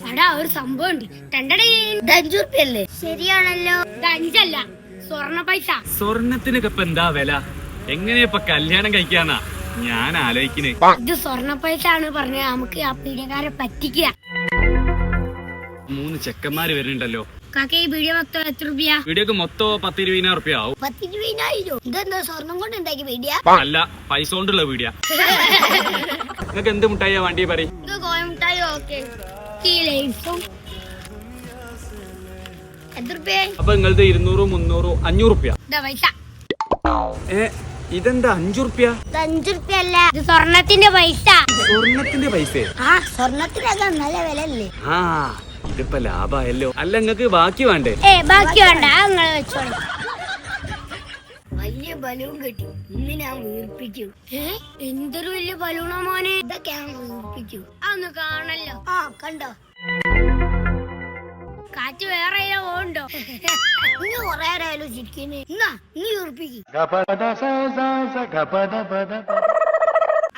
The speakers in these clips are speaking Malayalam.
എടാ ഒരു സംഭവം ഉണ്ട്. 5 റുപ്യല്ലേ? ശരിയാണല്ലോ. 5 അല്ല, സ്വർണ്ണ പൈസ. സ്വർണത്തിനൊക്കെ ഇപ്പൊ എന്താ വില? എങ്ങനെയാ കല്യാണം കഴിക്കാന്നാ ഞാൻ ആലോചിക്കുന്നേ. ഇത് സ്വർണ്ണ പൈസ ആണ് പറഞ്ഞ നമുക്ക് ആ പീഡിയക്കാരെ പറ്റിക്കുക. 3 ചെക്കന്മാര് വരുന്നുണ്ടല്ലോ. കാക്ക ഈ വീഡിയോ മൊത്തം എത്ര രൂപ? വീഡിയോക്ക് മൊത്തം 10-20 റുപ്യ ആവും. 10-20 ഇതെന്താ സ്വർണം കൊണ്ട് ഉണ്ടാക്കിയ വീഡിയോ? അല്ല, പൈസ കൊണ്ടുള്ള വീഡിയോ. നിങ്ങക്ക് എന്ത് മുട്ടായിയാ വണ്ടി പറയും? കോയമുട്ടായി. ഓക്കെ, എത്ര രൂപ? അപ്പൊ നിങ്ങളത് 200, 300, 500 റുപ്യ. പൈസ. ഇതെന്താ 5 റുപ്യ? 5 റുപ്യ അല്ല, ഇത് സ്വർണത്തിന്റെ പൈസ. സ്വർണത്തിന്റെ പൈസ? ആ, സ്വർണത്തിനൊക്കെ നല്ല വില അല്ലേ? ആ, ഇതിപ്പോ ലാഭമായല്ലോ. അല്ല, നിങ്ങക്ക് ബാക്കി വേണ്ടേ? ബാക്കി വേണ്ട, നിങ്ങള് വെച്ചോളൂ. വലിയ ബലൂൺ കിട്ടി, ഇന്ന് ഞാൻ വീർപ്പിക്കൂ. എന്തൊരു വലിയ ബലൂണോ മോനെ. ഇതൊക്കെ ഞാൻ വീർപ്പിക്കൂ. അതൊന്ന് കാണല്ലോ. ആ, കണ്ടോ? കാറ്റ് വേറെ പോണ്ടോ? ഇന്ന് കൊറേ ആരായാലും ചിരിക്കുന്നേ. എന്നാ നീ വീർപ്പിക്കൂ.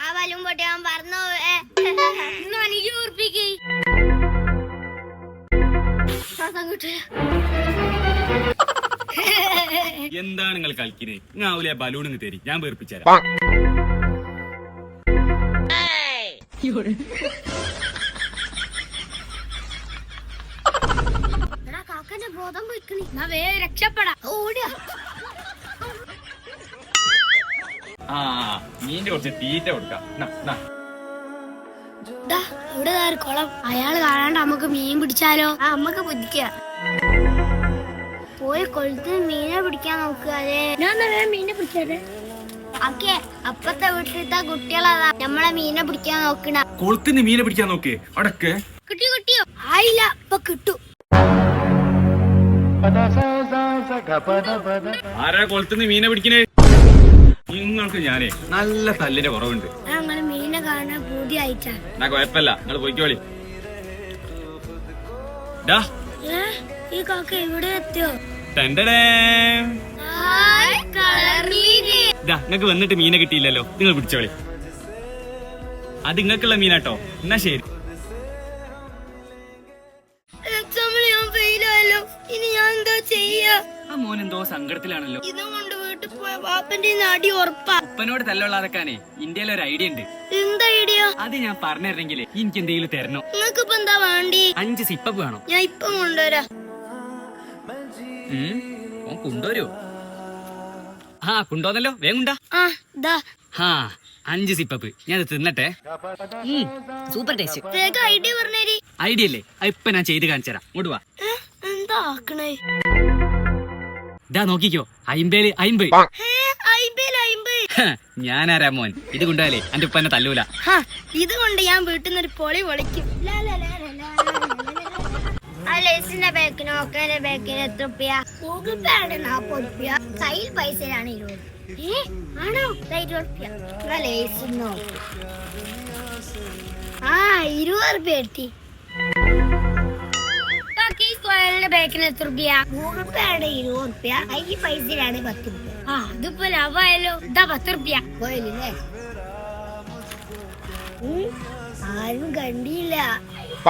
ആ ബലൂൺ പൊട്ടി ഞാൻ പറഞ്ഞോ. എന്നാ നീ വീർപ്പിക്കേ. എന്താണ് നിങ്ങൾ കളിക്കുന്നേ? ഞാൻ ബലൂൺ തരി, ഞാൻ വീർപ്പിച്ചാരാ. കാക്കന്റെ ബോധം പോയിക്കണി. രക്ഷപ്പെടാ, ഓടിയ. മീന്റെ കുറച്ച് തീറ്റ കൊടുക്കാം. ഇവിടെ ഒരു കുളം. അയാള് കാണാണ്ട് നമുക്ക് മീൻ പിടിച്ചാലോ? നമ്മക്ക് ബുദ്ധിക്ക. പോയി കൊളുത്ത് മീനെ പിടിക്കാൻ നോക്കുക. ഞാൻ മീനെ പിടിച്ചത്. ഓക്കെ, അപ്പത്തെ വീട്ടിലത്തെ കുട്ടികളതാ നമ്മളെ മീനെ പിടിക്കാൻ നോക്കണ. കൊളുത്തിന് മീനെ പിടിക്കാൻ നോക്കേ. അടക്ക് കിട്ടിയോ? ആയില്ല, ഇപ്പൊ കിട്ടു. ആരാ കൊളുത്തിന് മീനെ പിടിക്കണേ? നിങ്ങൾക്ക് ഞാനേ നല്ല തല്ലിന്റെ കുറവുണ്ട്. ഞങ്ങള് മീനെ കാണാൻ പൂതിയായിട്ടാ. എന്നാ കുഴപ്പമില്ല, നിങ്ങൾ പോയിക്കോളി. ഈ കാക്ക ഇവിടെ എത്തിയോ? നിങ്ങക്ക് വന്നിട്ട് മീനെ കിട്ടിയില്ലല്ലോ, നിങ്ങൾ പിടിച്ചോളി. അത് നിങ്ങൾക്കുള്ള മീനാട്ടോ. എന്നാ ശരി. ഇനി ഞാൻ എന്താ ചെയ്യാ? ആ മോനെന്തോ സങ്കടത്തിലാണല്ലോ. ഇതും കൊണ്ട് വീട്ടിൽ പോയ വാപ്പന്റെ അടി ഉറപ്പാ. ഉപ്പനോട് തല്ലുള്ളതൊക്കെ ഇന്ത്യയിൽ ഒരു ഐഡിയ ഉണ്ട്. എന്താ ഐഡിയ? അത് ഞാൻ പറഞ്ഞിരുന്നെങ്കിൽ എനിക്ക് എന്തെങ്കിലും തരണോ? നിങ്ങൾക്ക് ഇപ്പൊ എന്താ വേണ്ടി? 5 സിപ്പപ്പ് വേണം. ഞാൻ ഇപ്പൊ കൊണ്ടുവരാ. കൊണ്ടുവരോ? കൊണ്ടുവന്നല്ലോ, വേഗം ഉണ്ടാ. 5 സിപ്പപ്പ് ഞാൻ തിന്നട്ടെ. Super taste. വേഗം ഐഡിയ പറഞ്ഞേരി. ഐഡിയ അല്ലേ? ഇപ്പൊ ഞാൻ ചെയ്ത് കാണിച്ചു തരാം. ഇങ്ങോട്ട് വാ. എന്താ ആക്കണേ? ഇതാ നോക്കിക്കോ. 50 50. ഞാനാരാ മോൻ? ഇത് കൊണ്ടുപോയാലേ എന്റെ ഉപ്പ എന്നെ തല്ലൂല. ഇത് കൊണ്ട് ഞാൻ വീട്ടിൽ നിന്നൊരു പൊളി പൊളിക്കും. ആ ലേസിന്റെ ബാക്കിന് ഒക്കേന്റെ ബാക്കിന് എത്ര റുപ്യ? ഗൂഗിൾ പേ ആണ് 40 റുപ്യ. കയ്യിൽ പൈസയാണ് 20. ആണോ? 20 റുപ്യ. ലേസിനോ? 20 റുപ്യ എത്തി. ബാക്കിന് എത്ര റുപ്യ? ഗൂഗിൾ പേ ആണ് 20 റുപ്യ. കയ്യിൽ പൈസയാണ് 10 റുപ്യ. അതിപ്പോ ലാഭമായല്ലോ. ഇതാ 10 റുപ്യ. പോയല്ലേ? ആരും കണ്ടില്ല.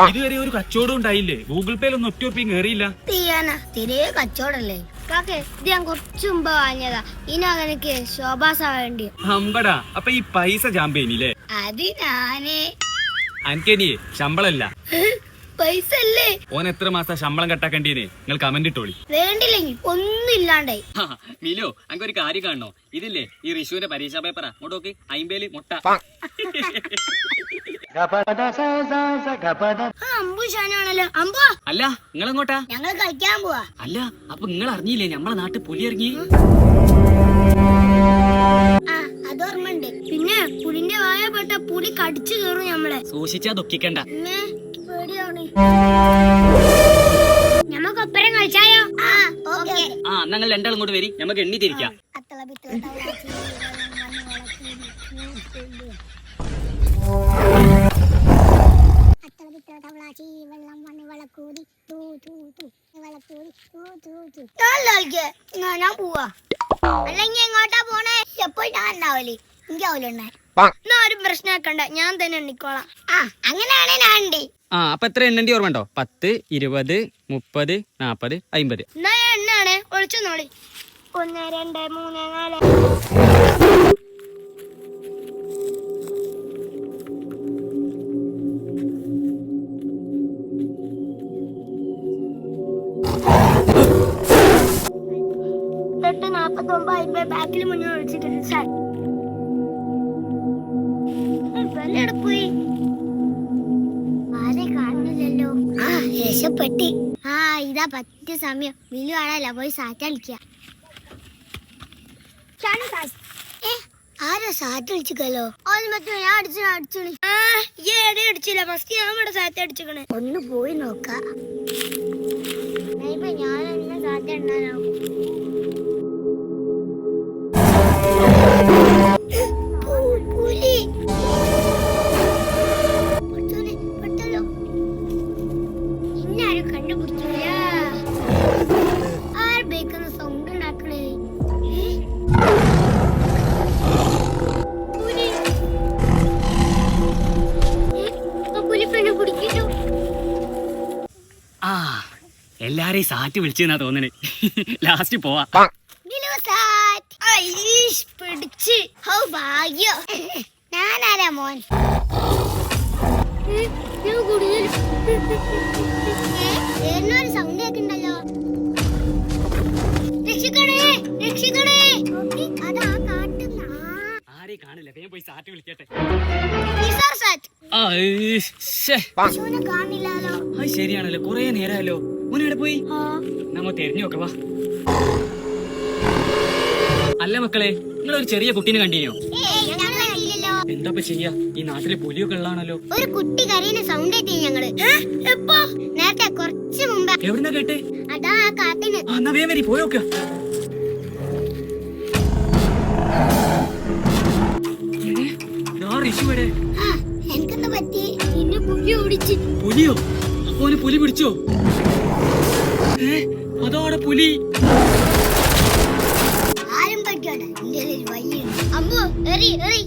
ഇതുവരെ ഒരു കച്ചവടം ഉണ്ടായില്ലേ? ഗൂഗിൾ പേയിലൊന്നും 1 റുപ്യ കയറിയില്ല. തീയാനാ തിരെ കച്ചവടല്ലേ കാക്കേ. ഇത് ഞാൻ കുറച്ചു മുമ്പ് വാങ്ങിയതാ. ഇനി അങ്ങനെ ശോഭാസ വേണ്ടി. അമ്പടാ, അപ്പൊ ഈ പൈസ ജാമ്പേനില്ലേ? അത് ഞാനേ. അനക്കേനിയേ ശമ്പളല്ല, പൈസ അല്ലേ? ഓൻ എത്ര മാസം ശമ്പളം കട്ടാക്കേണ്ടീനെ? നിങ്ങൾ കമന്റ് ഇട്ടോളി. വേണ്ടില്ലെങ്കിൽ ഒന്നും ഇല്ലാണ്ടായി. മിലോ, അങ്ങനെ ഒരു കാര്യം കാണണോ? ഇതില്ലേ ഈ ഋഷുവിന്റെ പരീക്ഷാ പേപ്പറാ. നോക്ക്, 50 മുട്ട. അമ്പുഷാനാണല്ലോ. അമ്പോ അല്ല, നിങ്ങൾ എങ്ങോട്ടാ? ഞങ്ങൾ കളിക്കാൻ പോവാ. അല്ല, അപ്പൊ നിങ്ങൾ അറിഞ്ഞില്ലേ നമ്മളെ നാട്ടിൽ പുലി ഇറങ്ങി? അതോർമ്മണ്ട്. പിന്നെ പുലിന്റെ വായ പെട്ട പുലി കടിച്ചു കയറും നമ്മളെ. സൂക്ഷിച്ചാ ദുഃഖിക്കണ്ട. പേടിയാണ്. ഞമ്മക്കൊപ്പരം കളിച്ചാലോ? ഞങ്ങൾ രണ്ടാളും കൂടെ വരി, നമുക്ക് എണ്ണി തിരിക്കാം. ഞാൻ പോവാ. അല്ലെങ്കിൽ എങ്ങോട്ടാ പോണേ? എപ്പോ ഞാൻ ഉണ്ടാവല്ലേ, എനിക്കാവൂലേ. ആരും പ്രശ്നമാക്കണ്ട, ഞാൻ തന്നെ എണ്ണിക്കോളാം. അങ്ങനെയാണെ ഞാൻ ഉണ്ട്. അപ്പൊ എത്ര എണ്ണണ്ടി ഓർമ്മ ഉണ്ടോ? 10, 20, 30, 40, 50. എന്നാ ഞാൻ എണ്ണാണേ, ഒളിച്ചു നോളി. 1, 2, 3, 4. ബാക്കിൽ മുന്നേ വിളിച്ചിട്ടുണ്ട് സാർ. പോയി ആരെ കാണുന്നില്ലല്ലോ. രക്ഷപ്പെട്ടി. ഇതാ പറ്റിയ സമയം. വിലു ആളല്ല, പോയി സാറ്റ് കളിക്ക. ആരോ സാറ്റ് കളിച്ചിക്കല്ലോ. ഞാൻ അടിച്ചില്ല. ഫസ്റ്റ് ഞാൻ ഇവിടെ സാറ്റ് അടിച്ചിക്കണേ. ഒന്ന് പോയി നോക്കാം. ഞാൻ എന്നെ സാറ്റ് എണ്ണാനാവും. എല്ലാരെയും സാറ്റ് വിളിച്ചെന്നാ തോന്നണേ. ലാസ്റ്റ് പോവാ. ഞാനാരാ മോൻ? എന്നൊരു സൗണ്ട് കേൾക്കണ്ടല്ലോ. രക്ഷിക്കണേ, രക്ഷിക്കണേ. അതാ കാട്ടുന്ന ആരെയും കാണില്ല. വേഗം പോയി സാറ്റ് വിളിക്കട്ടെ. കാണില്ലല്ലോ. ശരിയാണല്ലോ, കൊറേ നേരമല്ലോ. മോനെവിടെ പോയി? നമ്മ തെരഞ്ഞു നോക്കവാ. അല്ല മക്കളെ, നിങ്ങളൊരു ചെറിയ കുട്ടീനെ കണ്ടിനോ? എന്താ ചെയ്യാ, ഈ നാട്ടിലെ പുലിയൊക്കെ ഉള്ളതാണല്ലോ. ഒരു കുട്ടി കരയുന്ന സൗണ്ട് കേട്ടി ഞങ്ങള്. എപ്പോ? നേരത്തെ കുറച്ച് മുമ്പ്. എവിടുന്നാ കേട്ടെ? അതാ കാട്ടിന്. എന്നാ വേഗം വരി, പോയോക്ക. എനിക്കെന്താ പറ്റി? ഇന്നെ പുലി ഓടിച്ച്. പുലിയോ? അപ്പോന് പുലി പിടിച്ചോ? അതോടെ പുലി. ആരും പറ്റാണ്. എന്റെ വയ്യുണ്ട്. അമ്മോ, എറി എറി.